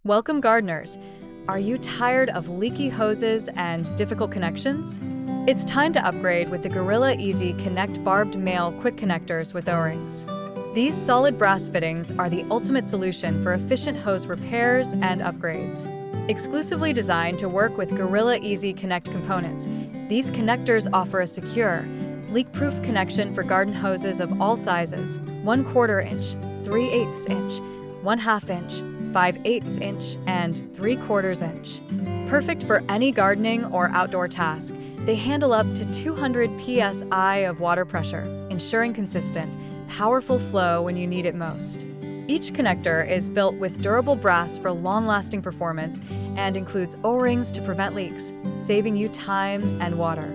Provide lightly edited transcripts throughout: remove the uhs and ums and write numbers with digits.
Welcome, gardeners. Are you tired of leaky hoses and difficult connections? It's time to upgrade with the Gorilla Easy Connect Barbed Male Quick Connectors with O-rings. These solid brass fittings are the ultimate solution for efficient hose repairs and upgrades. Exclusively designed to work with Gorilla Easy Connect components, these connectors offer a secure, leak-proof connection for garden hoses of all sizes: 1/4 inch, 3/8 inch, 1/2 inch, 5/8 inch, and 3/4 inch. Perfect for any gardening or outdoor task, they handle up to 200 psi of water pressure, ensuring consistent, powerful flow when you need it most. Each connector is built with durable brass for long-lasting performance and includes O-rings to prevent leaks, saving you time and water.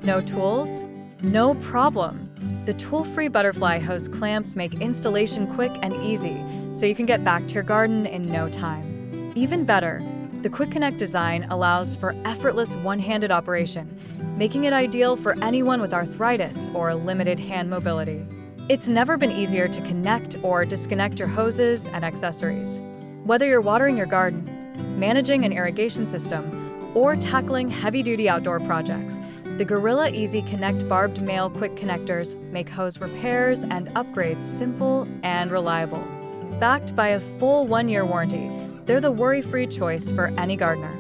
No tools? No problem. The tool-free butterfly hose clamps make installation quick and easy, so you can get back to your garden in no time. Even better, the Quick Connect design allows for effortless one-handed operation, making it ideal for anyone with arthritis or limited hand mobility. It's never been easier to connect or disconnect your hoses and accessories. Whether you're watering your garden, managing an irrigation system, or tackling heavy-duty outdoor projects, the Gorilla Easy Connect Barbed Male Quick Connectors make hose repairs and upgrades simple and reliable. Backed by a full 1-year warranty, they're the worry-free choice for any gardener.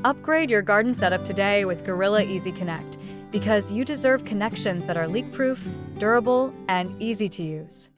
Upgrade your garden setup today with Gorilla Easy Connect, because you deserve connections that are leak-proof, durable, and easy to use.